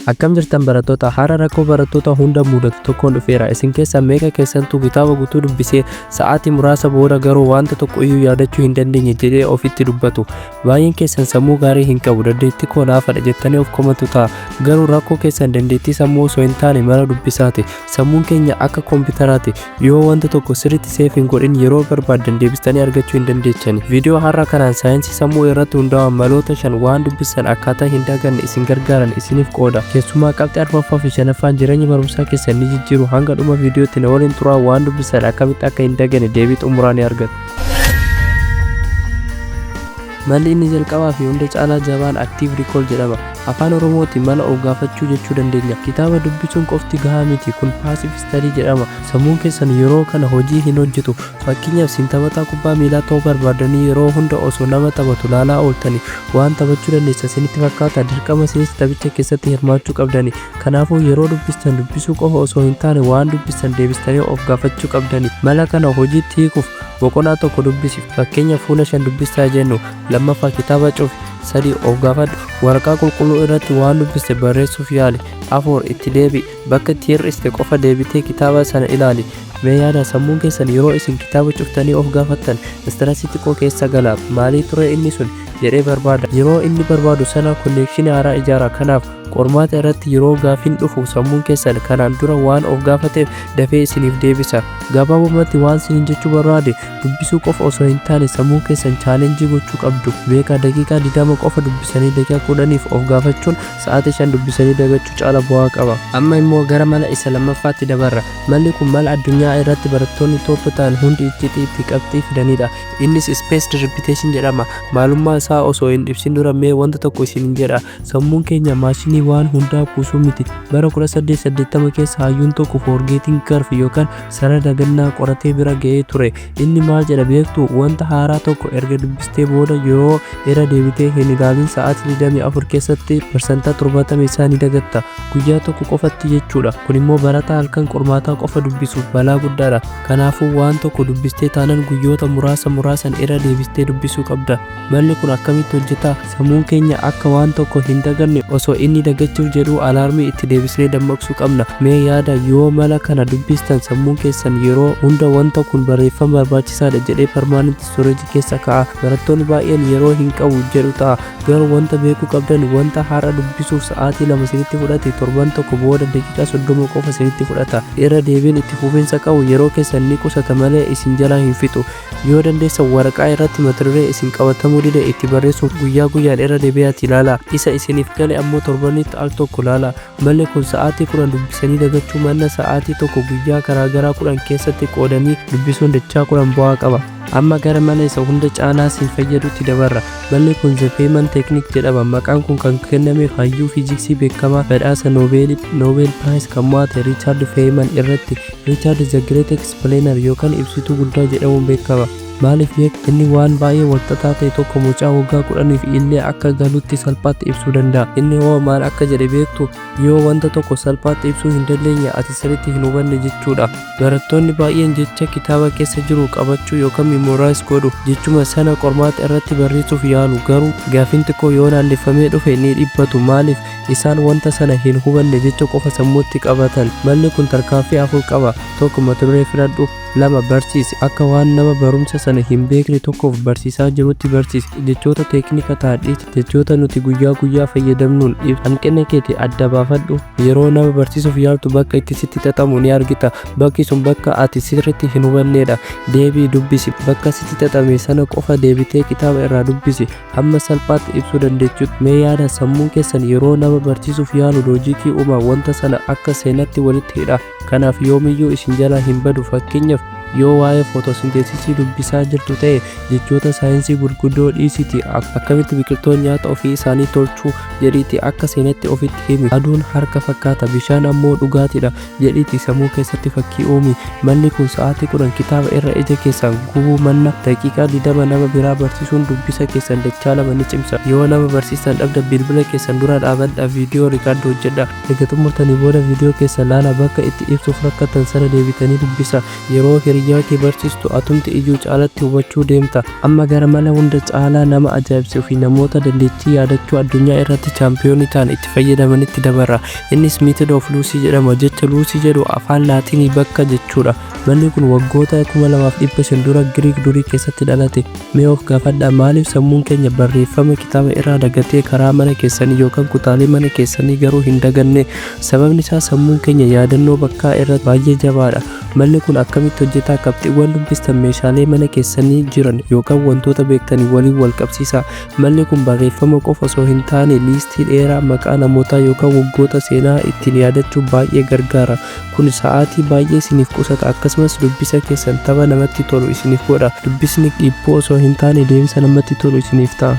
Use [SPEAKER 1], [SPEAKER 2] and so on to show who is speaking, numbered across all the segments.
[SPEAKER 1] Akkam jirtan barattoota hara rakkoo barattoota hunda mudatu tokkoon dhufeera isin keessa meeqa keessantu kitaaba guutuu dubbisee sa'aatii muraasa booda garuu wanta tokko iyyuu yaadachuu hin dandeenye jedhee ofitti dubbatu baay'een keessan sammuu gaarii hin qabu dandeettii koo naafadha jettanii of komatu ta'a garuu rakkoo keessan dandeettii sammuu osoo hin taane mala dubbisaati sammuun keenya akka koompitaraati yoo wanta tokko sirriitti seef hin godhin yeroo barbaadan deebistanii argachuu hin dandeechani viidiyoo har'a kanaan saayinsii sammuu irratti hundaa'an maloota 5 waan dubbisan akkaataa hin daganne isin gargaaran isiniif qooda keessumaa qabxii 4ffaa fi 5ffaan jireenya barumsaa keessan ni jijjiiru hanga dhuma viidiyootti na waliin turaa waan dubbisan akkamitti akka hin daganne deebii xumuraa ni argattu. Malli inni jalqabaa fi hunda caalaa jabaan active recall jedhama. Afaan Oromootiin mala of gaafachuu jechuu dandeenya. Kitaaba dubbisuun qofti gahaa miti kun passive study jedhama. Sammuun keessan yeroo kana hojii hin hojjetu. Fakkeenyaaf isin taphataa kubbaa miilaa ta'uu barbaadanii yeroo hunda osoo nama taphatu laalaa ooltanii waan taphachuu dandeessa isinitti fakkaata dirqama isinis taphicha keessatti hirmaachuu qabdani. Kanaafuu yeroo dubbistan dubbisuu qofa osoo hin taane waan dubbistan deebistanii of gaafachuu qabdani. Mala kana hojiitti hiikuuf boqonnaa tokko dubbisi fakkeenya fuula 5 dubbisaa jennu lammaffaa kitaaba cufi 3 of gaafadhu waraqaa qulqulluu irratti waan dubbiste barreessuuf yaali 4 itti deebi bakka itti hir'iste qofa deebitee kitaaba sana ilaali mee yaada sammuun keessan yeroo isin kitaaba cuftanii of gaafattan stressii xiqqoo keessa gala maalii ture inni sun jedhee barbaada yeroo inni barbaadu sana konnekshinii haaraa ijaara kanaaf qormaata irratti yeroo gaafiin dhufu sammuun keessan kanaan dura waan of gaafateef dafee isiniif deebisa gabaabumatti waan isiniin jechuu barbaade dubbisuu qofa osoo hin taane sammuu keessan chaalenjii gochuu qabdu beekaa daqiiqaa 20 qofa dubbisanii daqiiqaa 10f of gaafachuun sa'aatii 5 dubbisanii dagachuu caala bu'aa qaba amma immoo gara mala isa lammaffaatti dabarra malli kun mala addunyaa irratti barattoonni tooppa ta'an hundi itti qabxii fidanidha innis spaced repetition jedhama maalummaa isaa osoo hin ibsin dura mee wanta tokko isiniin jedha sammuun keenya maashinii waan hundaa kuusuu miti bara 1880 keessa hayyuun tokko forgetting curve yookaan sarara dagannaa qoratee bira ga'ee ture inni maal jedha beektu wanta haaraa tokko erga dubbistee booda yeroo irra deebitee hin ilaalin sa'aatii 24 keessatti parsantaa 70 isaa ni dagatta guyyaa tokko qofatti jechuudha kun immoo barataa halkan qormaataa qofa dubbisuuf balaa guddaadha kanaafuu waan tokko dubbistee taanan guyyoota muraasan irra deebistee dubbisuu qabda malli kun akkamitti hojjeta sammuun keenya akka waan tokko hin daganne osoo inni dagachuuf jedhu alaarmii itti deebisnee dammaqsuu qabna mee yaada yoo mala kana dubbistan sammuun keessan yeroo hunda wanta kun barreeffama barbaachisaadha jedhee permanent storage keessa kaa'a barattoonni baay'een yeroo hin qabu jedhu ta'a garuu wanta beekuu qabdan wanta haaraa dubbisuuf sa'aatii 2 isinitti fudhate torban tokko booda daqiiqaa 30 qofa isinitti fudhata irra deebiin itti fufiinsa qabu yeroo keessan ni qusata malee isin jalaa hin fixu yoo dandeessan waraqaa irratti mata duree isin qabatamuu dide itti barreessuuf guyyaa guyyaan irra deebi'aati ilaala isa isiniif gale ammoo torbanitti al tokko laala malli kun sa'aatii 10 dubbisanii dagachuu manna sa'aatii tokko guyyaa garaagaraa 10 keessatti qoodanii dubbisuun dachaa 10 bu'aa qaba amma gara mala isa hunda caalaa siin fayyadutti dabarra malli kun Feynman Technique jedhama maqaan kun kan kennameef hayyuu fiiziksii beekamaa badhaasa Nobel Prize kan mo'ate Richard Feynman irratti Richard the Great Explainer yookaan ibsituu guddaa jedhamuun beekama maaliif inni waan baay'ee walxaxaa ta'e tokko mucaa waggaa 10f illee akka galutti salphaatti ibsuu danda'a inni hoo maal akka jedhe beektu yoo wanta tokko salphaatti ibsuu hin dandeenye ati sirriitti hin hubanne jechuudha barattoonni baay'een jecha kitaaba keessa jiru qabachuu yookaan memorize godhu jechuma sana qormaata irratti barreessuuf yaalu garuu gaafiin xiqqoo yoo naanneffamee dhufe ni dhiphatu maaliif isaan wanta sana hin hubanne jecha qofa sammuutti qabatan malli kun tarkaanfii 4 qaba tokko mata duree filadhu 2 barsiisi akka waan nama barumsa sana hin beekne tokkoof barsiisaa jirutti barsiisi jechoota teeknika taadhiiti jechoota nuti guyyaa fayyadamnuun hanqina keetti adda baafadhu yeroo nama barsiisuuf yaaltu bakka itti sitti xaxamu ni argita bakki sun bakka ati sirriitti hin hubannedha deebii dubbisi bakka sitti xaxame sana qofa deebitee kitaaba irraa dubbisi hamma salphaatti ibsuu dandeechuutti mee yaada sammuun keessan yeroo nama barsiisuuf yaalu loojikii uuma wanta sana akka seenatti walitti hidha kanaaf yoomiyyuu isin jalaa hin badu fakkeenyaaf yoo waa'ee footosinteesisii dubbisaa jirtu ta'e jechoota saayinsii gurguddoo dhiisiti akkamitti biqiltoonni nyaata ofii isaanii tolchuu jedhiiti akka seenatti ofitti himi aduun harka fakkaata bishaan ammoo dhugaatiidha jedhiiti sammuu keessatti fakkii uumi malli kun sa'aatii 10 kitaaba irra ija keessan gubuu manna daqiiqaa 20 nama biraa barsiisuun dubbisa keessan dachaa 2 ni cimsa yoo nama barsiisan dhabda bilbila keessan dura dhaabadha viidiyoo rikaardii hojjedha egaa xumurtanii booda viidiyoo keessan laala bakka itti ibsuuf rakkatan sana deebitanii dubbisa yeroo hiriyaa kee barsiistu atumti iyyuu caalatti hubachuu deemta. Amma gara mala hunda caalaa nama ajaa'ibsuu fi namoota dandeettii yaadachuu addunyaa irratti chaampiyoonii ta'an itti fayyadamanitti dabarra. Innis method of Loci jedhama. Jecha Loci jedhu afaan laatinii bakka jechuudha. Manni kun waggoota 2500 dura Giriik durii keessatti dhalate. Mee of gaafadhaa, maaliif sammuun keenya barreeffama kitaaba irraa dagatee karaa mana keessanii yookaan kutaalee mana keessanii garuu hin daganne? Sababni isaa sammuun keenya yaadannoo bakkaa irratti baay'ee jabaadha. Malli kun akkamitti hojjeta? Qabxiiwwan dubbistan meeshaalee mana keessanii jiran yookaan wantoota beektanii waliin wal qabsiisa. Malli kun barreeffama qofa osoo hin taane liistii dheeraa maqaa namootaa yookaan waggoota seenaa ittiin yaadachuuf baay'ee gargaara. Kun sa'aatii baay'ee isiniif qusata, akkasumas dubbisa keessan tapha namatti tolu isiniif godha. Dubbisni dhiibboo osoo hin taane deemsa namatti tolu isiniif ta'a.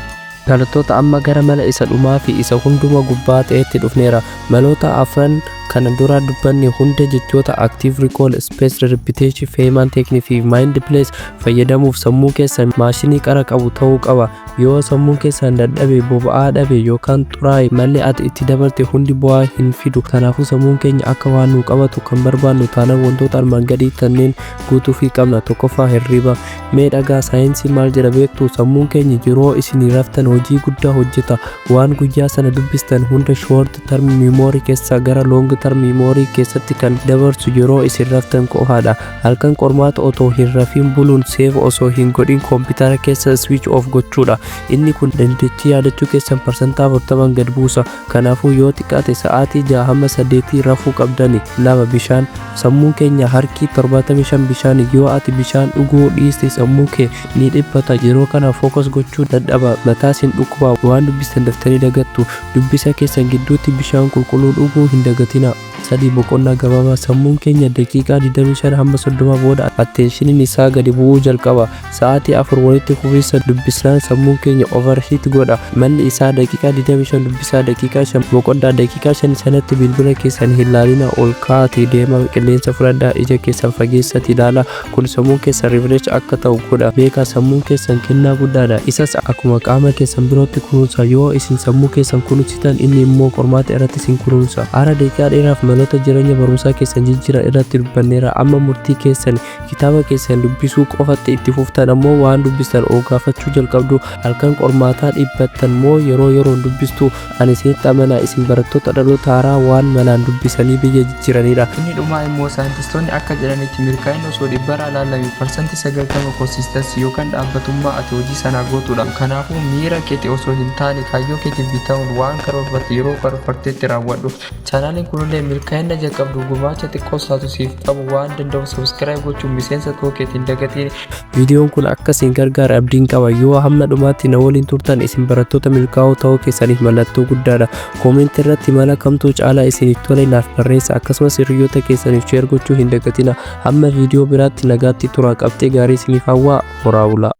[SPEAKER 1] Dhalattoota amma gara mala isa dhumaa fi isa hunduma gubbaa ta'etti dhufneera. Maloota afran kana dura dubbanne hunda jechoota active recall, spaced repetition, Feynman Technique fi mind place fayyadamuuf sammuu keessan maashinii qara qabu ta'uu qaba. Yoo sammuun keessan dadhabe, boba'aa dhabe yookaan xuraa'e, malli ati itti dabarte hundi bu'aa hin fidu. Kanaafuu sammuun keenya akka waan nu qabatu kan barbaannu taanaan wantoota armaan gadii kanneen guutuufii qabna. Tokkoffaa hirriba. Mee dhagaa saayinsii maal jedha beektu? Sammuun keenya yeroo isin raftan hojii guddaa hojjeta. Waan guyyaa sana dubbistan hunda short term memory keessaa gara long term memory keessatti kan dabarsu yeroo isin raftan qofaadha. Halkan qormaata otoo hin rafin buluun save osoo hin godhin koompitara keessa switch off gochuudha. Inni kun dandeettii yaadachuu keessan parsantaa 40 gad buusa. Kanaafuu yoo xiqqaate sa'aatii 6 hamma 8 rafuu qabdani. 2. Bishaan. Sammuun keenya harki 75 bishaan. Yoo ati bishaan dhuguu dhiiste sammuu kee ni dhiphata. Yeroo kana focus gochuu dadhaba. Mataa sin dhukkuba. Waan dubbistan daftanii dagattu. Dubbisa keessan gidduutti bishaan qulqulluu dhuguu hin dagatina. 3. Boqonnaa gabaabaa. Sammuun keenya daqiiqaa 25 hamma 30 booda attenshiniin isaa gadi bu'uu jalqaba. Sa'aatii 4 walitti fufiinsa dubbisnaan sammuun keenya overheat godha. Malli isaa daqiiqaa 25 dubbisaa daqiiqaa 5 boqonnaa daqiiqaa 5 sanatti bilbila keessan hin ilaalina, ol kaa'atii deemaa, qilleensa fudhadhaa, ija keessan fageessatti ilaala. Kun sammuun keessan refresh akka ta'u godha. Beekaa sammuun keessan kennaa guddaadha. Isas akkuma qaama keessan birootti kunuunsa. Yoo isin sammuu keessan kunuunsitan inni immoo qormaata irratti isin kunuunsa. Ara daqiiqaa dheeraaf maloota jireenya barumsaa keessan jijjiiran irratti dubbanneera. Amma murtii keessan kitaaba keessan dubbisuu qofatti itti fuftan ammoo waan dubbistan gaafachuu jalqabdu. Halkan qormaataa dhiphattan moo yeroo yeroon dubbistu? Ani isinitti amanaa, isin barattoota dhaloota haaraa waan malaan dubbisanii biyya jijjiiranidha. Inni dhumaa immoo saayintistoonni akka jedhanitti milkaa'inni osoo dhibbara ilaalame parsantii 90 konsistensi yookaan dhaabbatummaa ati hojii sanaa gootudha. Kanaafuu miira keetii osoo hin taane kaayyoo keetiin bita'uun waan karoorfatte yeroo karoorfatteetti raawwadhu. Chaanaaliin kunillee milkaa'ina jalqabdu gumaacha xiqqoo isaatu siif qabu waan danda'u subscribe gochuun miseensa ta'uu keetiin dagatiin. Viidiyoon kun akka isin gargaare abdiin qaba. Yoo hamma dhumaatti na waliin turtan isin barattoota milkaa'oo ta'uu keessaniif mallattoo guddaadha. Koomentii irratti mala kamtu caalaa isiniif tole naaf barreessa. Akkasumas hiriyoota keessaniif share gochuu hin dagatina. Hamma viidiyoo biraatti nagaatti tura. Qabxii gaarii isiniif hawwaa. Horaa bulaa.